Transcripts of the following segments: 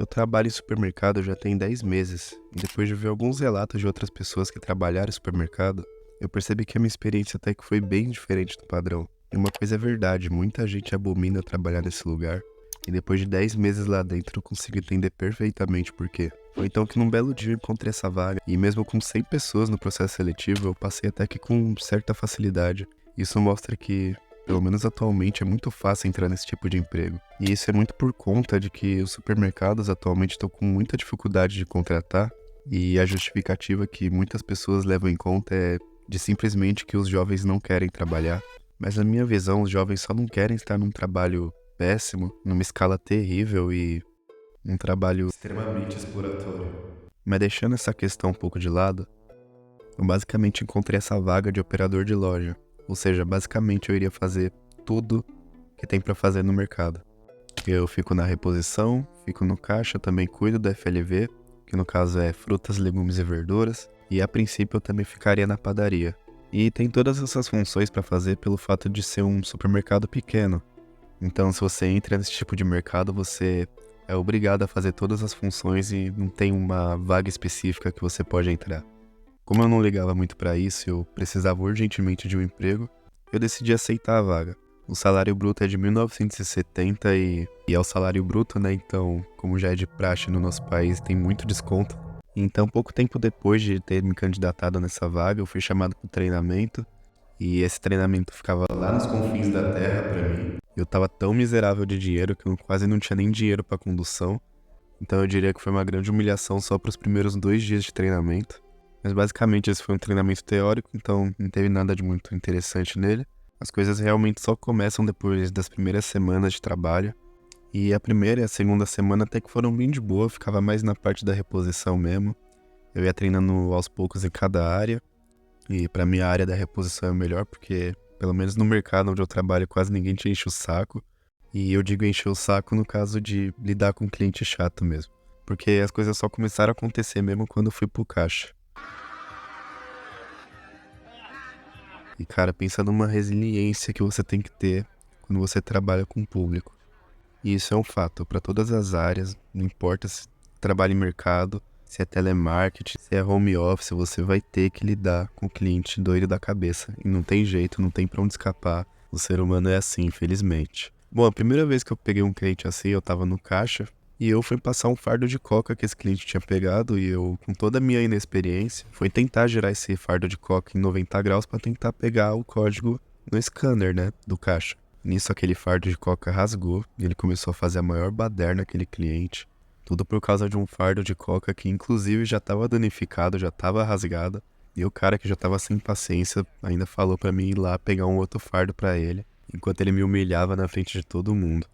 Eu trabalho em supermercado já tem 10 meses, e depois de ver alguns relatos de outras pessoas que trabalharam em supermercado, eu percebi que a minha experiência até que foi bem diferente do padrão. E uma coisa é verdade, muita gente abomina trabalhar nesse lugar, e depois de 10 meses lá dentro eu consigo entender perfeitamente por quê. Foi então que num belo dia eu encontrei essa vaga, e mesmo com 100 pessoas no processo seletivo, eu passei até que com certa facilidade. Isso mostra que, pelo menos atualmente, é muito fácil entrar nesse tipo de emprego. E isso é muito por conta de que os supermercados atualmente estão com muita dificuldade de contratar, e a justificativa que muitas pessoas levam em conta é de simplesmente que os jovens não querem trabalhar. Mas na minha visão, os jovens só não querem estar num trabalho péssimo, numa escala terrível e um trabalho extremamente exploratório. Mas deixando essa questão um pouco de lado, eu basicamente encontrei essa vaga de operador de loja. Ou seja, basicamente eu iria fazer tudo que tem pra fazer no mercado. Eu fico na reposição, fico no caixa, também cuido do FLV, que no caso é frutas, legumes e verduras, e a princípio eu também ficaria na padaria. E tem todas essas funções pra fazer pelo fato de ser um supermercado pequeno. Então, se você entra nesse tipo de mercado, você é obrigado a fazer todas as funções e não tem uma vaga específica que você pode entrar. Como eu não ligava muito pra isso e eu precisava urgentemente de um emprego, eu decidi aceitar a vaga. O salário bruto é de 1970 e é o salário bruto, né? Então, como já é de praxe no nosso país, tem muito desconto. Então, pouco tempo depois de ter me candidatado nessa vaga, eu fui chamado para o treinamento. E esse treinamento ficava lá nos confins da terra pra mim. Eu tava tão miserável de dinheiro que eu quase não tinha nem dinheiro pra condução. Então eu diria que foi uma grande humilhação só pros primeiros 2 dias de treinamento. Mas basicamente esse foi um treinamento teórico, então não teve nada de muito interessante nele. As coisas realmente só começam depois das primeiras semanas de trabalho. E a primeira e a segunda semana até que foram bem de boa, ficava mais na parte da reposição mesmo. Eu ia treinando aos poucos em cada área. E pra mim a área da reposição é melhor porque, pelo menos no mercado onde eu trabalho, quase ninguém te enche o saco. E eu digo encher o saco no caso de lidar com cliente chato mesmo. Porque as coisas só começaram a acontecer mesmo quando eu fui pro caixa. E cara, pensa numa resiliência que você tem que ter quando você trabalha com o público. E isso é um fato pra todas as áreas, não importa se trabalha em mercado, se é telemarketing, se é home office, você vai ter que lidar com o cliente doido da cabeça. E não tem jeito, não tem pra onde escapar. O ser humano é assim, infelizmente. Bom, a primeira vez que eu peguei um cliente assim, eu tava no caixa e eu fui passar um fardo de coca que esse cliente tinha pegado e eu, com toda a minha inexperiência, fui tentar girar esse fardo de coca em 90 graus pra tentar pegar o código no scanner, né, do caixa. Nisso aquele fardo de coca rasgou e ele começou a fazer a maior baderna naquele cliente. Tudo por causa de um fardo de coca que inclusive já estava danificado, já estava rasgado. E o cara que já estava sem paciência ainda falou pra mim ir lá pegar um outro fardo pra ele, enquanto ele me humilhava na frente de todo mundo.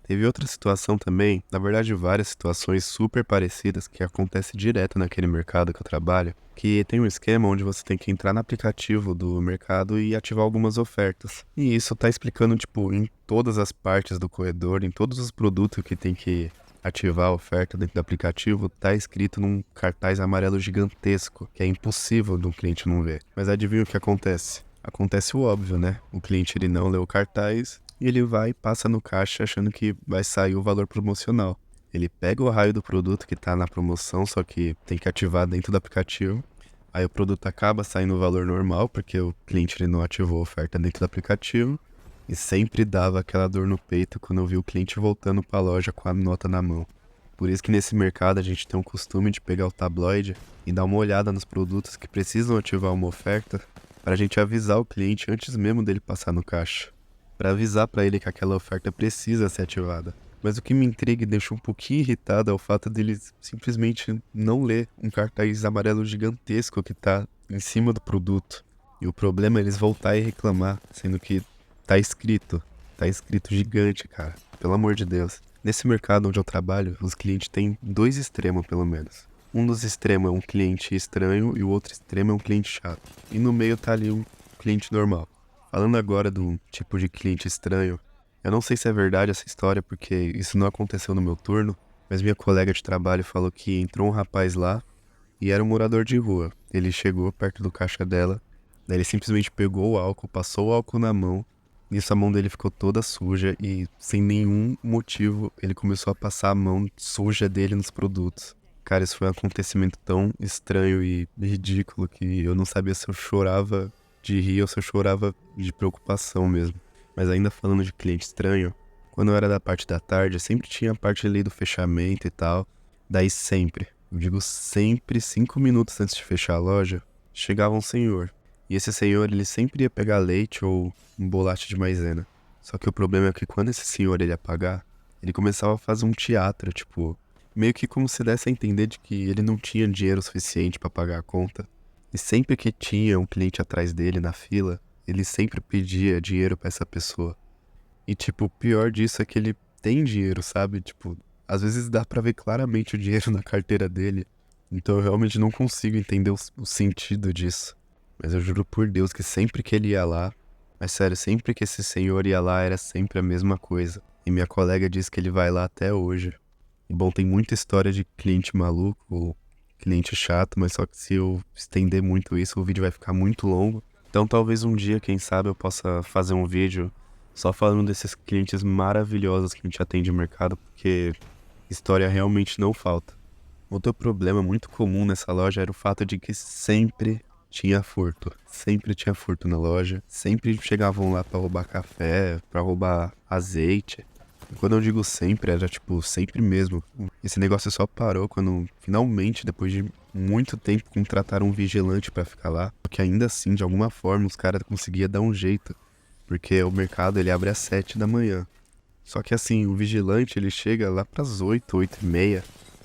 Teve outra situação também, na verdade várias situações super parecidas que acontecem direto naquele mercado que eu trabalho, que tem um esquema onde você tem que entrar no aplicativo do mercado e ativar algumas ofertas. E isso tá explicando, tipo, em todas as partes do corredor, em todos os produtos que tem que ativar a oferta dentro do aplicativo, tá escrito num cartaz amarelo gigantesco, que é impossível do cliente não ver. Mas adivinha o que acontece? Acontece o óbvio, né? O cliente ele não lê o cartaz e ele vai e passa no caixa achando que vai sair o valor promocional. Ele pega o raio do produto que tá na promoção, só que tem que ativar dentro do aplicativo. Aí o produto acaba saindo o valor normal, porque o cliente ele não ativou a oferta dentro do aplicativo. E sempre dava aquela dor no peito quando eu vi o cliente voltando para a loja com a nota na mão. Por isso que nesse mercado a gente tem o costume de pegar o tabloide e dar uma olhada nos produtos que precisam ativar uma oferta para a gente avisar o cliente antes mesmo dele passar no caixa, para avisar para ele que aquela oferta precisa ser ativada. Mas o que me intriga e deixa um pouquinho irritado é o fato dele simplesmente não ler um cartaz amarelo gigantesco que tá em cima do produto. E o problema é eles voltar e reclamar, sendo que tá escrito gigante, cara. Pelo amor de Deus. Nesse mercado onde eu trabalho, os clientes têm dois extremos, pelo menos. Um dos extremos é um cliente estranho e o outro extremo é um cliente chato. E no meio tá ali um cliente normal. Falando agora do tipo de cliente estranho, eu não sei se é verdade essa história, porque isso não aconteceu no meu turno, mas minha colega de trabalho falou que entrou um rapaz lá e era um morador de rua. Ele chegou perto do caixa dela, daí ele simplesmente pegou o álcool, passou o álcool na mão, Nisso a mão dele ficou toda suja e, sem nenhum motivo, ele começou a passar a mão suja dele nos produtos. Cara, isso foi um acontecimento tão estranho e ridículo que eu não sabia se eu chorava de rir ou se eu chorava de preocupação mesmo. Mas ainda falando de cliente estranho, quando eu era da parte da tarde, sempre tinha a parte ali do fechamento e tal. Daí sempre, eu digo sempre, 5 minutos antes de fechar a loja, chegava um senhor. E esse senhor, ele sempre ia pegar leite ou um bolacha de maisena. Só que o problema é que quando esse senhor ele ia pagar, ele começava a fazer um teatro, tipo, meio que como se desse a entender de que ele não tinha dinheiro suficiente pra pagar a conta. E sempre que tinha um cliente atrás dele na fila, ele sempre pedia dinheiro pra essa pessoa. E tipo, o pior disso é que ele tem dinheiro, sabe? Tipo, às vezes dá pra ver claramente o dinheiro na carteira dele. Então eu realmente não consigo entender o sentido disso. Mas eu juro por Deus que sempre que ele ia lá, mas sério, sempre que esse senhor ia lá era sempre a mesma coisa. E minha colega diz que ele vai lá até hoje. E bom, tem muita história de cliente maluco ou cliente chato, mas só que se eu estender muito isso, o vídeo vai ficar muito longo. Então talvez um dia, quem sabe, eu possa fazer um vídeo só falando desses clientes maravilhosos que a gente atende no mercado, porque história realmente não falta. Outro problema muito comum nessa loja era o fato de que sempre tinha furto. Sempre tinha furto na loja. Sempre chegavam lá pra roubar café, pra roubar azeite. E quando eu digo sempre, era tipo sempre mesmo. Esse negócio só parou quando finalmente, depois de muito tempo, contrataram um vigilante pra ficar lá. Porque ainda assim, de alguma forma, os caras conseguiam dar um jeito. Porque o mercado ele abre às 7 da manhã. Só que assim, o vigilante ele chega lá pras 8, 8h30.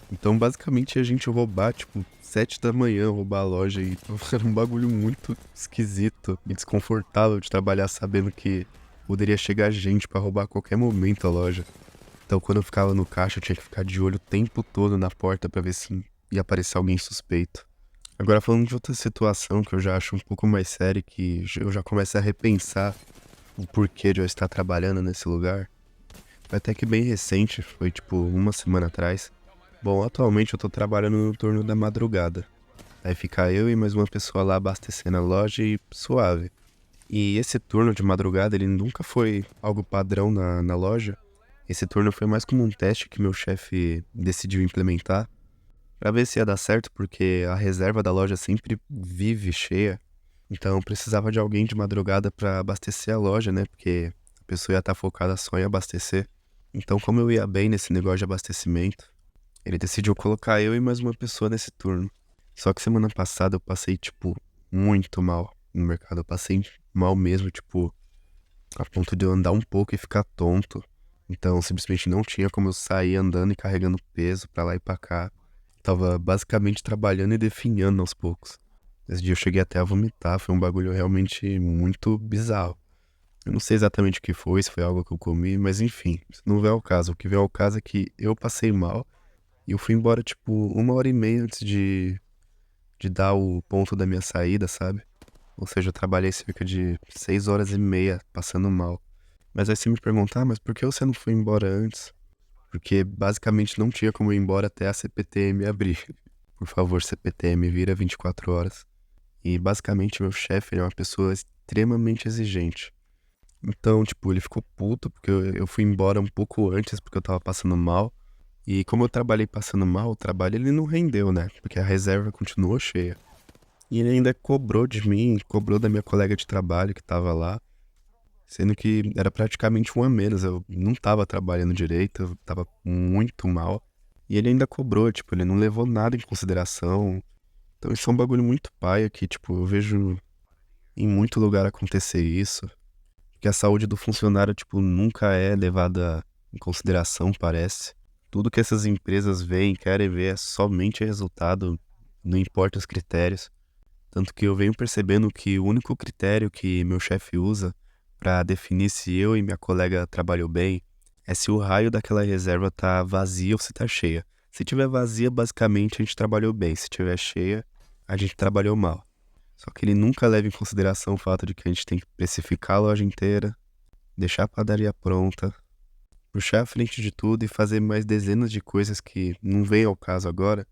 Então, basicamente, a gente roubar, tipo, 7 da manhã, roubar a loja e era um bagulho muito esquisito e desconfortável de trabalhar sabendo que poderia chegar gente pra roubar a qualquer momento a loja. Então, quando eu ficava no caixa, eu tinha que ficar de olho o tempo todo na porta pra ver se ia aparecer alguém suspeito. Agora, falando de outra situação que eu já acho um pouco mais séria, que eu já começo a repensar o porquê de eu estar trabalhando nesse lugar. Foi até que bem recente, foi tipo uma semana atrás. Bom, atualmente eu tô trabalhando no turno da madrugada. Aí fica eu e mais uma pessoa lá abastecendo a loja e suave. E esse turno de madrugada, ele nunca foi algo padrão na loja. Esse turno foi mais como um teste que meu chefe decidiu implementar pra ver se ia dar certo, porque a reserva da loja sempre vive cheia. Então precisava de alguém de madrugada pra abastecer a loja, né? Porque a pessoa ia estar focada só em abastecer. Então, como eu ia bem nesse negócio de abastecimento, ele decidiu colocar eu e mais uma pessoa nesse turno. Só que semana passada eu passei, tipo, muito mal no mercado. Eu passei mal mesmo, tipo, a ponto de eu andar um pouco e ficar tonto. Então, simplesmente não tinha como eu sair andando e carregando peso pra lá e pra cá. Tava basicamente trabalhando e definhando aos poucos. Esse dia eu cheguei até a vomitar, foi um bagulho realmente muito bizarro. Eu não sei exatamente o que foi, se foi algo que eu comi, mas enfim, isso não vem ao caso. O que vem ao caso é que eu passei mal e eu fui embora, tipo, 1h30 antes de dar o ponto da minha saída, sabe? Ou seja, eu trabalhei cerca de 6h30 passando mal. Mas aí você me perguntar, mas por que você não foi embora antes? Porque basicamente não tinha como eu ir embora até a CPTM abrir. Por favor, CPTM, vira 24 horas. E basicamente meu chefe ele é uma pessoa extremamente exigente. Então, tipo, ele ficou puto porque eu fui embora um pouco antes porque eu tava passando mal. E como eu trabalhei passando mal, o trabalho ele não rendeu, né? Porque a reserva continuou cheia. E ele ainda cobrou de mim, cobrou da minha colega de trabalho que tava lá, sendo que era praticamente um a menos. Eu não tava trabalhando direito, eu tava muito mal. E ele ainda cobrou, tipo, ele não levou nada em consideração. Então isso é um bagulho muito paia que, tipo, eu vejo em muito lugar acontecer isso. Que a saúde do funcionário, tipo, nunca é levada em consideração, parece. Tudo que essas empresas veem, querem ver é somente resultado, não importa os critérios. Tanto que eu venho percebendo que o único critério que meu chefe usa para definir se eu e minha colega trabalhou bem é se o raio daquela reserva tá vazia ou se tá cheia. Se tiver vazia, basicamente a gente trabalhou bem. Se tiver cheia, a gente trabalhou mal. Só que ele nunca leva em consideração o fato de que a gente tem que precificar a loja inteira, deixar a padaria pronta, puxar à frente de tudo e fazer mais dezenas de coisas que não vem ao caso agora,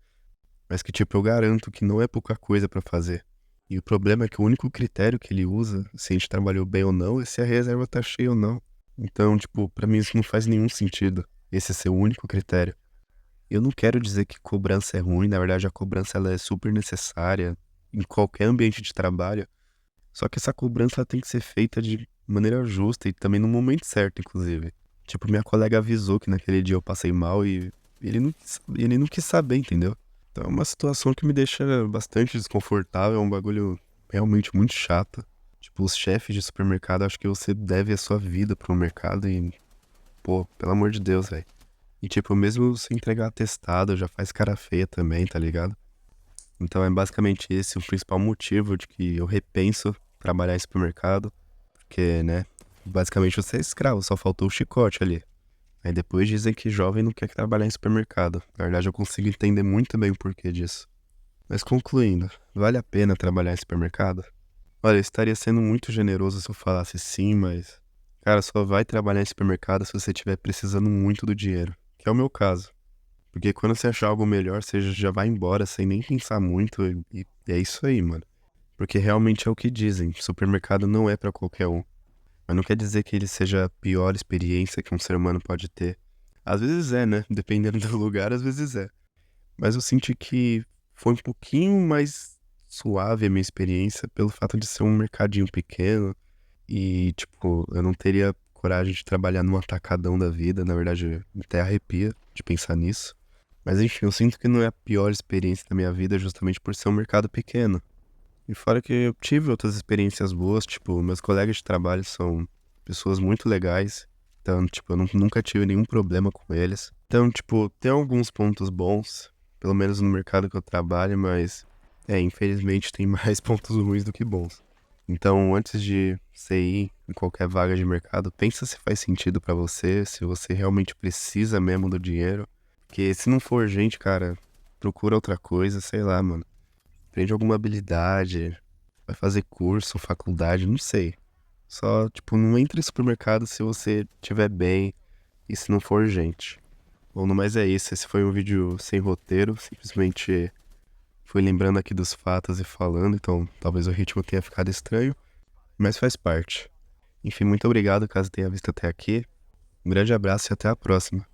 mas que tipo eu garanto que não é pouca coisa pra fazer. E o problema é que o único critério que ele usa, se a gente trabalhou bem ou não, é se a reserva tá cheia ou não. Então, tipo, pra mim isso não faz nenhum sentido, esse ser o único critério. Eu não quero dizer que cobrança é ruim, na verdade a cobrança ela é super necessária em qualquer ambiente de trabalho, só que essa cobrança ela tem que ser feita de maneira justa e também no momento certo, inclusive. Tipo, minha colega avisou que naquele dia eu passei mal e ele não quis saber, entendeu? Então é uma situação que me deixa bastante desconfortável, é um bagulho realmente muito chato. Tipo, os chefes de supermercado, acho que você deve a sua vida pro mercado e, pô, pelo amor de Deus, velho. E tipo, mesmo se entregar atestado, já faz cara feia também, tá ligado? Então é basicamente esse o principal motivo de que eu repenso trabalhar em supermercado, porque, né, basicamente você é escravo, só faltou o chicote ali. Aí depois dizem que jovem não quer trabalhar em supermercado. Na verdade, eu consigo entender muito bem o porquê disso. Mas concluindo, vale a pena trabalhar em supermercado? Olha, eu estaria sendo muito generoso se eu falasse sim, mas, cara, só vai trabalhar em supermercado se você estiver precisando muito do dinheiro, que é o meu caso. Porque quando você achar algo melhor, você já vai embora sem nem pensar muito e é isso aí, mano. Porque realmente é o que dizem, supermercado não é pra qualquer um. Mas não quer dizer que ele seja a pior experiência que um ser humano pode ter. Às vezes é, né? Dependendo do lugar, às vezes é. Mas eu senti que foi um pouquinho mais suave a minha experiência pelo fato de ser um mercadinho pequeno e, tipo, eu não teria coragem de trabalhar num atacadão da vida. Na verdade, me até arrepia de pensar nisso. Mas enfim, eu sinto que não é a pior experiência da minha vida justamente por ser um mercado pequeno. E fora que eu tive outras experiências boas, tipo, meus colegas de trabalho são pessoas muito legais. Então, tipo, eu nunca tive nenhum problema com eles. Então, tipo, tem alguns pontos bons, pelo menos no mercado que eu trabalho, mas, infelizmente tem mais pontos ruins do que bons. Então, antes de você ir em qualquer vaga de mercado, pensa se faz sentido pra você, se você realmente precisa mesmo do dinheiro. Porque se não for urgente, cara, procura outra coisa, sei lá, mano. Aprende alguma habilidade, vai fazer curso, faculdade, não sei. Só, tipo, não entre em supermercado se você estiver bem e se não for urgente. Bom, no mais é isso. Esse foi um vídeo sem roteiro, simplesmente fui lembrando aqui dos fatos e falando, então talvez o ritmo tenha ficado estranho, mas faz parte. Enfim, muito obrigado caso tenha visto até aqui. Um grande abraço e até a próxima.